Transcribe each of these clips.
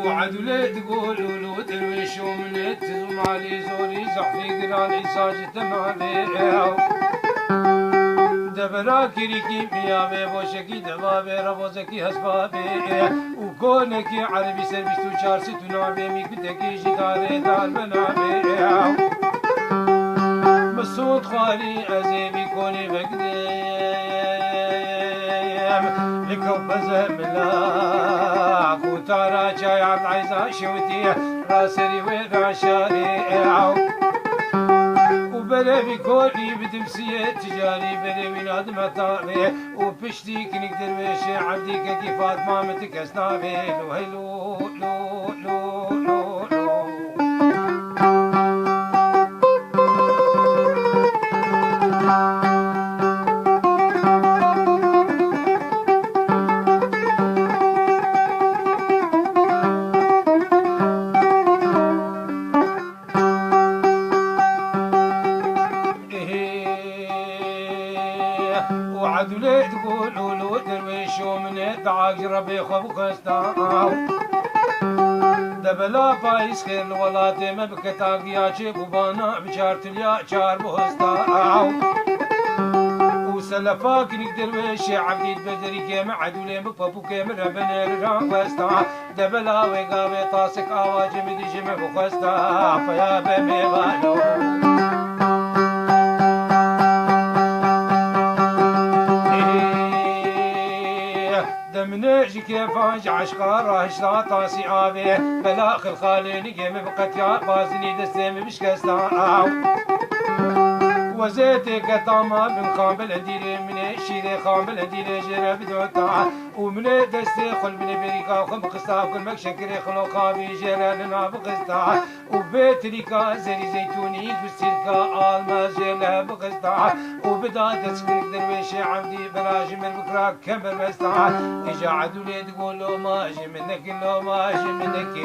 وعدولة تقولوا له درويش ومن تزوم علي زوري زحفي قرالي ساجت مالي دبرا كريكي ميابي بوشكي دبابي ربوزكي هسبابي وكونكي عربي سربستو چارستو نابي ميكبتكي جداري دار بنابي مسود خالي أزيبي كوني بقديم لكو بزملاك وتارا شاي عبد عيزا شوتي راسري وغاشاري وبري كوني بدمسية تجاري بري ولاد مطابي وبشتي كنك درويش عبدي كي فاطمة متكسنابي لو هيلو لو لو لو لو وعدولي تقولوا له درويش ومن دعاك ربي خب خستاو دبلا بايس خير الولاتي ما بكتاك يا جيب وبانا بشارت اليا شار بوستاو وسلفاك درويش عبدي بدري كيم عدولي بكبو كيم ربنا الرام وستا دبلا ويقاوي طاسك اواجي مدي جمع بخستا فيا بمي غالو دمناجي كيفاج عشقار راهشتا طاسي آبي بلاخ الخاليني كيم بقتيا بازني دستيم بشكستا وزيتي كتاما بن خامل هديري من شيري خامل هديري جرب دوتا ومن دستي خل بن بريكا خم قستا كل مكشكري خلو خابي جرالنا بقستا وبيت ريكا زري زيتوني بسيركا آلماز جرلا بقستا وبدا تسكنك درويشي عبدي براجي من بكرا كمر مستا اجا عدولي تقولو ماجي منك لو ماجي منك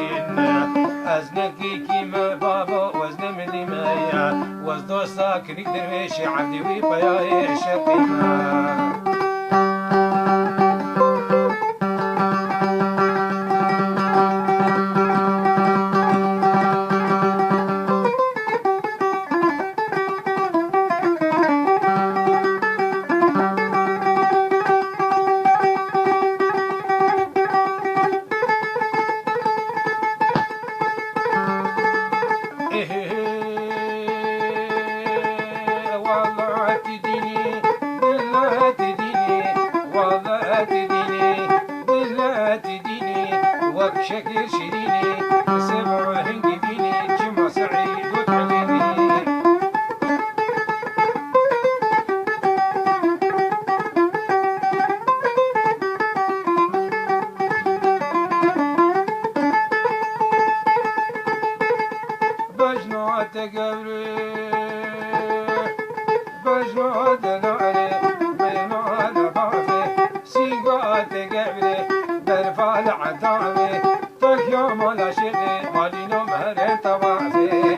ازنكي كيما بابا وزن مني مايا وزدوسا كنك درويشي عبدي ويبايا شقيما شكل شيريني سبع هنجي بيني جمع سعيد وتعليني بجنا تقبري بجنا دلالي بينا دبافي سيقا تقبري برفع العتابي يوم ولا شيء مالينو مهرين توافي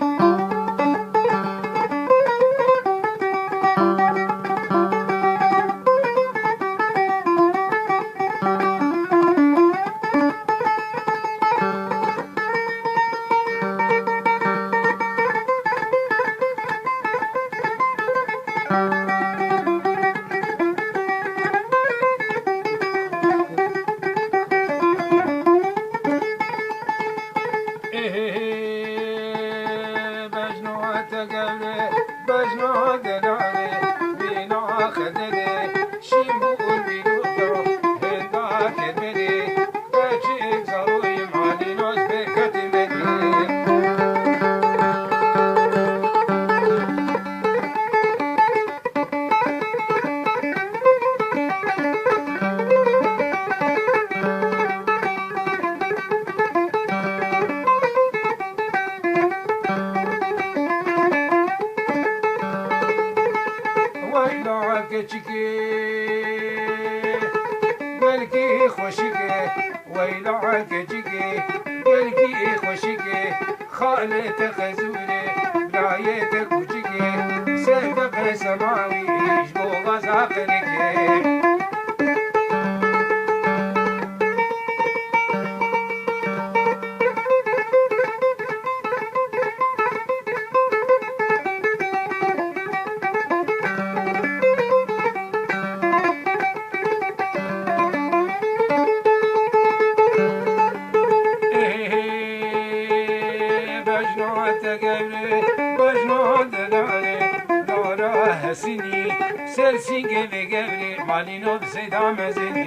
قلكي خوشكي ويلعك جيكي قلكي خوشكي خالة خزولي برايتك وجيكي صدق سماوي يجبو غزاقلكي سینگه و گبری مالینو بسیدام زدی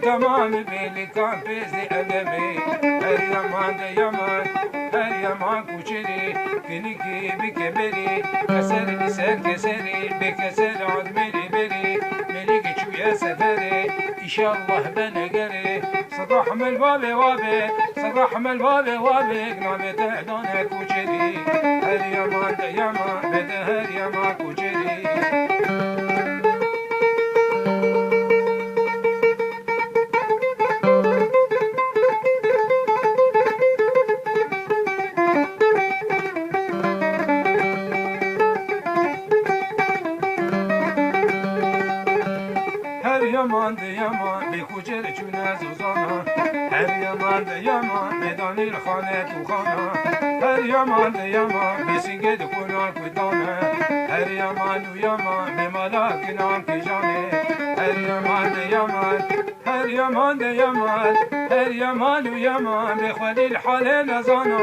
تمام بيلي كان بيزي أدمي هر يمان ده يمان هر يمان كوشري كنكي بكبري كسر لسان كسري بكسر عدمري بري ملك شوية سفري إن شاء الله بنقري صباح من البابي وابي صباح من البابي وابي قنامي تهدانا كوشري هر يمان ده يمان بده هر يمان كوشري yaman de yaman be kucer çuna zuzana her yaman de yaman medanil khane tu khana her yaman de yaman be singe de kuna kudana her yaman du yaman be malak nam ki jane her yaman de yaman her yaman de yaman her yaman du yaman be khalil hale nazana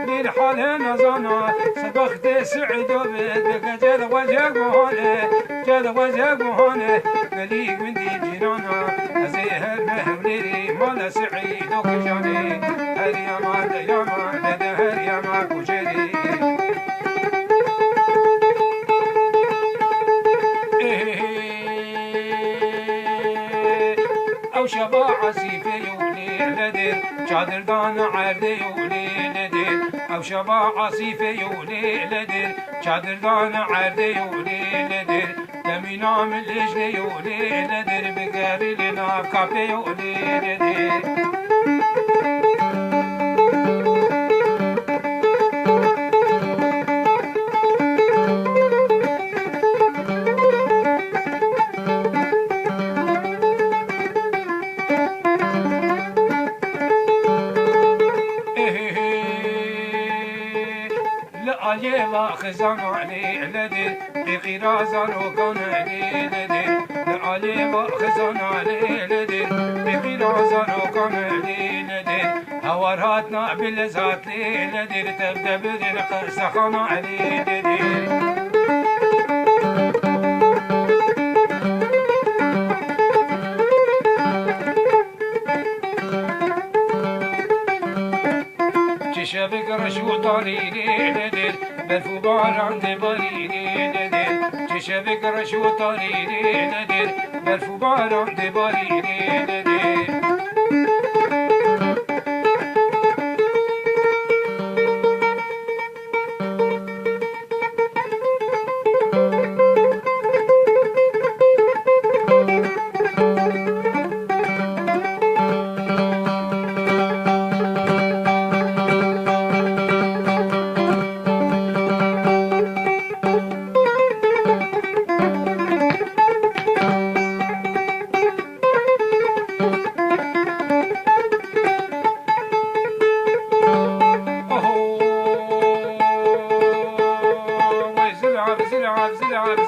lil hale nazana sabakht سعد وبيت جل وجهك وهانه جل وجهك وهانه مليك من دي جنانا أزيها المهولي مالا سعيد وكجاني هر يمان ده يمان ده هر يمان كجري أو شبا عصيفة يولي لدر شادر دانا عرض يولي لدر أو شبا عصيفة يولي لدر شادر دانا عرض يولي لدر دمينا من لجل يولي لدر بقاري لنا كابي يولي لدر لا خزان علي لدي بغرازة وكان علي لدي لعلي خزان علي لدي بغرازة وكان علي لدي هوراتنا بالذات لي لدي تبدا بدرق سخان علي لدي شبك رشو طريقي لدل بلفو باران دباريني لدل شبك رشو طريقي لدل بلفو باران دباريني لدل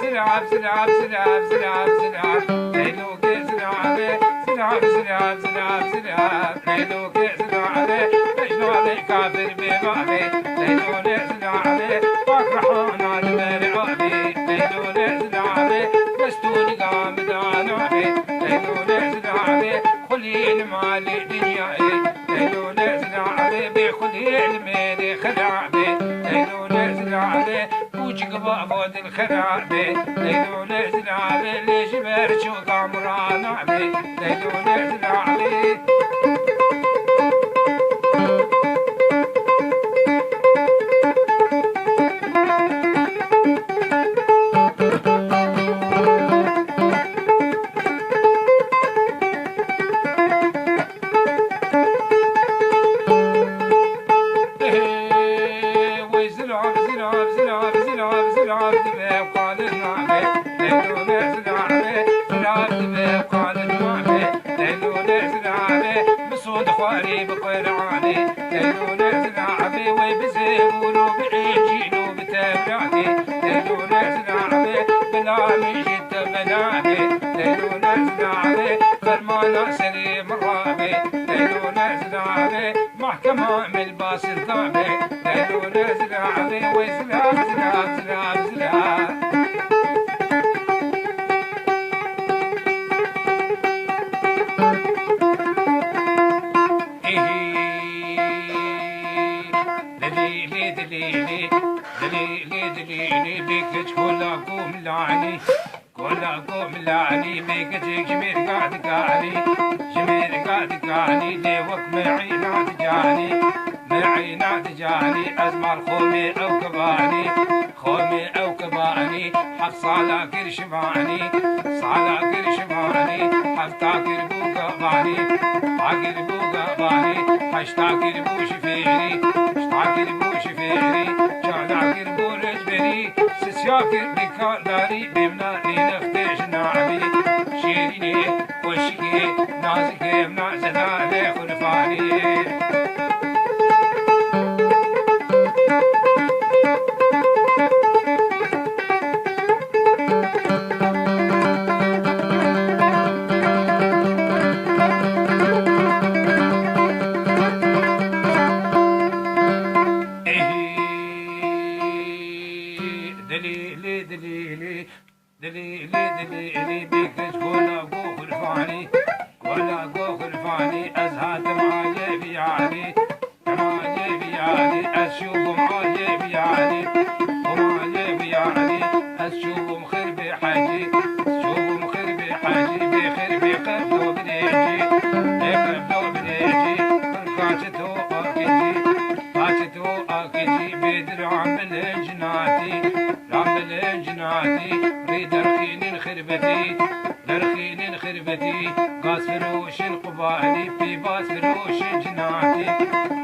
زلعب زلعب زلعب زلعب زلعب ليلوك زلعب زلعب زلعب زلعب زلعب ليلوك زلعب شنو علي كافر ببابي ليلون زلعب فرحان المرعبي ليلون زلعب مستون قامد عنابي ليلون زلعب خليل مال دنياي ليلون زلعب بخليل مالي خلعبي ليلون زلعب وجقبا بود الخرابي ليلون زلعب ليش برشو قمران عبي ليلون زلعب محكمة من الباس الثابي ليلون زلعبي وزلعب زلعب زلعب زلعب دليلي دليلي دليلي دليلي بيك كلكم لعني كلكم لعني بيك جميل قاعد قاعني جميل قاعد قاعني ليوك معي نعد جاني معي نعد جاني أزمر خومي أو كباني خومي أو كباني حق صالا كرشباني صالا كرشباني حفتاكر بوكباني حاكر بوكباني حشتاكر بوشفيري حشتاكر بوشفيري شعلاكر بورجبري سسياكر بكالاري بمناني نفتش نعبي شيريني وشكي نازكي منازنا لخلفاني دليلي دليلي دليلي دليلي بيك كولا قوخ الفاني كولا قوخ الفاني أزهات معايا بيعاني معايا بيعاني أشوف معايا بيعاني ومعايا بيعاني أشوف مخير بحاجي أشوف مخير بحاجي بخير بقبلو بديجي بقبلو بديجي فرقاتو أكيجي قاتتو أكيجي بدر عم بالجناتي عم بالجناتي ريد رخين خربتي درخين خربتي قاس فروش القبالي في باس فروش جناتي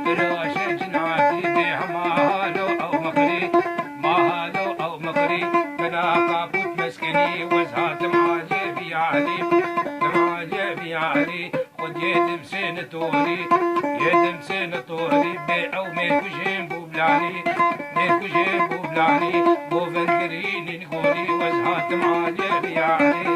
فروش جناتي بيها ما هالو أو مقري ما هالو أو مقري بلا قابوت مسكني وزهات معالي بيعلي معالي بيعلي خد يدم سنة طوري يدم سنة طوري بي أو ميكو جنبو بلاني ميكو جنبو بلاني بو فنكريني نقولي وزهات معالي بيعلي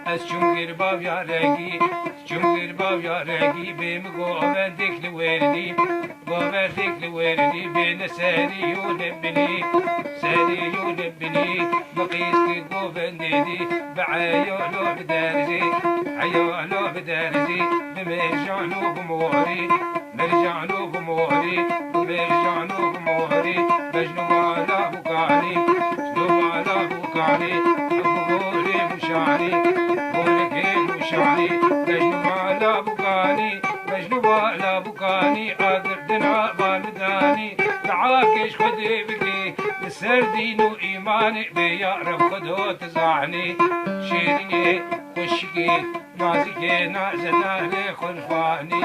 أشوم كرباوي يا رجي أشوم كرباوي يا رجي بمقو أبدك لوردي أبدك لوردي بين ساري ونبني ساري ونبني بقيس كيكو بندي بعيالو بدارزي عيالو بدارزي بمرجانو بموري مرجانو بموري مرجانو بموري بجنو على بكاني جنو على بكاني بقولي مشاني بقولك مشاني بجنو على بكاني بجنو على بكاني قادر دنا بالداني تعاكش خدي بكي سردين وإيماني بيعرف خدو تزعني شيريني خشكي نازكي نازداني خلفاني